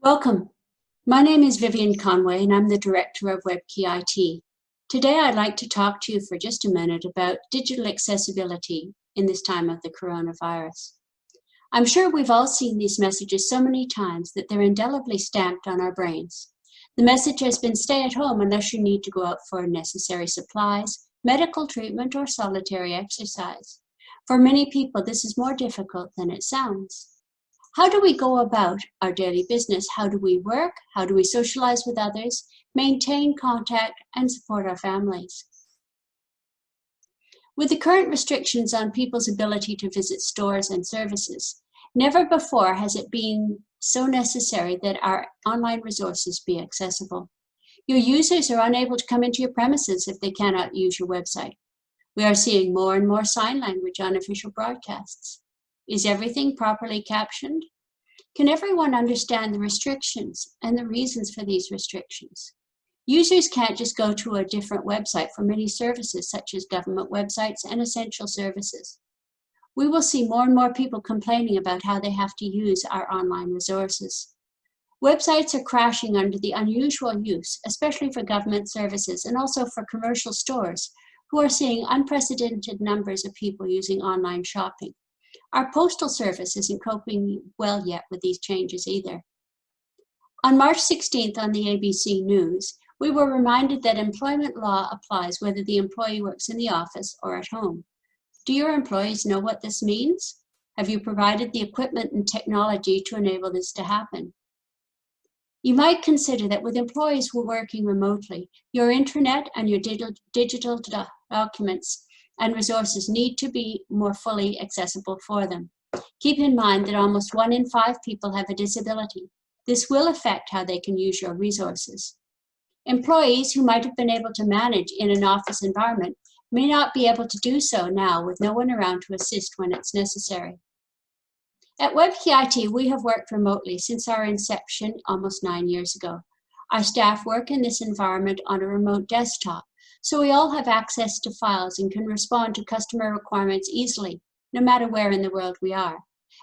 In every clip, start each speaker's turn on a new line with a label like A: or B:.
A: Welcome. My name is Vivian Conway and I'm the Director of Webkey IT. Today I'd like to talk to you for just a minute about digital accessibility in this time of the coronavirus. I'm sure we've all seen these messages so many times that they're indelibly stamped on our brains. The message has been stay at home unless you need to go out for necessary supplies, medical treatment, or solitary exercise. For many people, this is more difficult than it sounds. How do we go about our daily business? How do we work? How do we socialize with others, maintain contact, and support our families? With the current restrictions on people's ability to visit stores and services, never before has it been so necessary that our online resources be accessible. Your users are unable to come into your premises if they cannot use your website. We are seeing more and more sign language on official broadcasts. Is everything properly captioned? Can everyone understand the restrictions and the reasons for these restrictions? Users can't just go to a different website for many services such as government websites and essential services. We will see more and more people complaining about how they have to use our online resources. Websites are crashing under the unusual use, especially for government services and also for commercial stores, who are seeing unprecedented numbers of people using online shopping. Our postal service isn't coping well yet with these changes either. On March 16th on the ABC News, we were reminded that employment law applies whether the employee works in the office or at home. Do your employees know what this means? Have you provided the equipment and technology to enable this to happen? You might consider that with employees who are working remotely, your intranet and your digital documents and resources need to be more fully accessible for them. Keep in mind that almost 1 in 5 people have a disability. This will affect how they can use your resources. Employees who might have been able to manage in an office environment may not be able to do so now with no one around to assist when it's necessary. At Webkey IT, we have worked remotely since our inception almost 9 years ago. Our staff work in this environment on a remote desktop, so we all have access to files and can respond to customer requirements easily, no matter where in the world we are.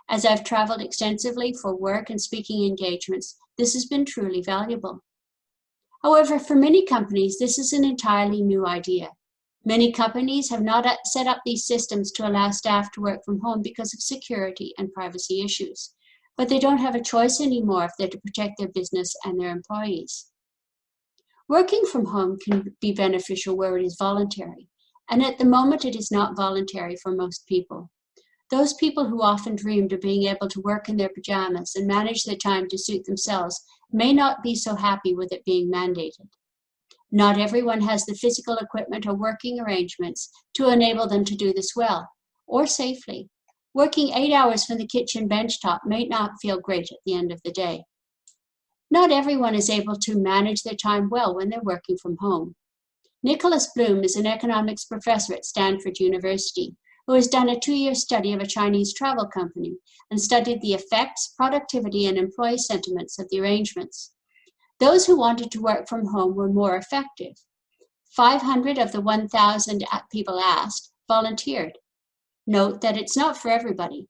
A: As I've traveled extensively for work and speaking engagements, this has been truly valuable. However, for many companies, this is an entirely new idea. Many companies have not set up these systems to allow staff to work from home because of security and privacy issues, but they don't have a choice anymore if they're to protect their business and their employees. Working from home can be beneficial where it is voluntary, and at the moment it is not voluntary for most people. Those people who often dreamed of being able to work in their pajamas and manage their time to suit themselves may not be so happy with it being mandated. Not everyone has the physical equipment or working arrangements to enable them to do this well or safely. Working 8 hours from the kitchen benchtop may not feel great at the end of the day. Not everyone is able to manage their time well when they're working from home. Nicholas Bloom is an economics professor at Stanford University who has done a 2-year study of a Chinese travel company and studied the effects, productivity, and employee sentiments of the arrangements. Those who wanted to work from home were more effective. 500 of the 1,000 people asked volunteered. Note that it's not for everybody.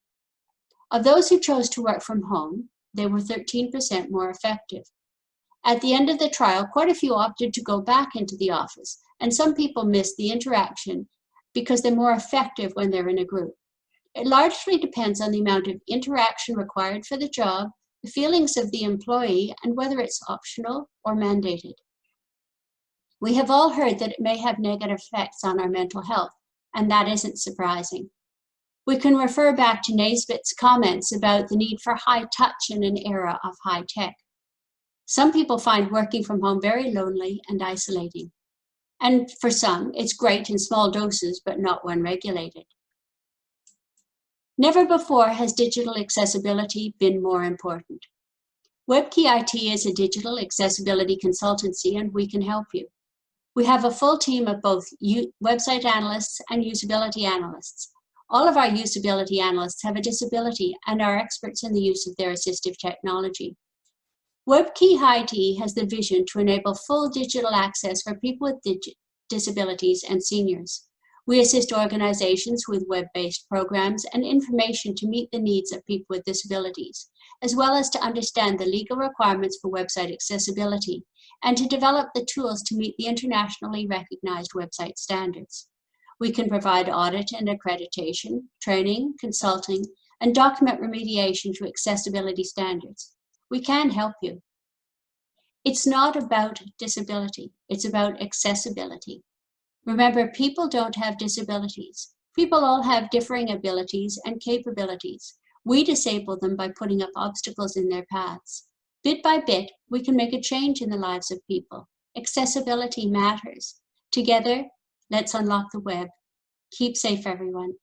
A: Of those who chose to work from home, they were 13% more effective. At the end of the trial, quite a few opted to go back into the office, and some people missed the interaction because they're more effective when they're in a group. It largely depends on the amount of interaction required for the job, the feelings of the employee, and whether it's optional or mandated. We have all heard that it may have negative effects on our mental health, and that isn't surprising. We can refer back to Naisbitt's comments about the need for high touch in an era of high tech. Some people find working from home very lonely and isolating. And for some, it's great in small doses, but not when regulated. Never before has digital accessibility been more important. Webkey IT is a digital accessibility consultancy, and we can help you. We have a full team of both website analysts and usability analysts. All of our usability analysts have a disability and are experts in the use of their assistive technology. Webkey IT has the vision to enable full digital access for people with disabilities and seniors. We assist organizations with web-based programs and information to meet the needs of people with disabilities, as well as to understand the legal requirements for website accessibility and to develop the tools to meet the internationally recognized website standards. We can provide audit and accreditation, training, consulting, and document remediation to accessibility standards. We can help you. It's not about disability, it's about accessibility. Remember, people don't have disabilities. People all have differing abilities and capabilities. We disable them by putting up obstacles in their paths. Bit by bit, we can make a change in the lives of people. Accessibility matters. Together, let's unlock the web. Keep safe, everyone.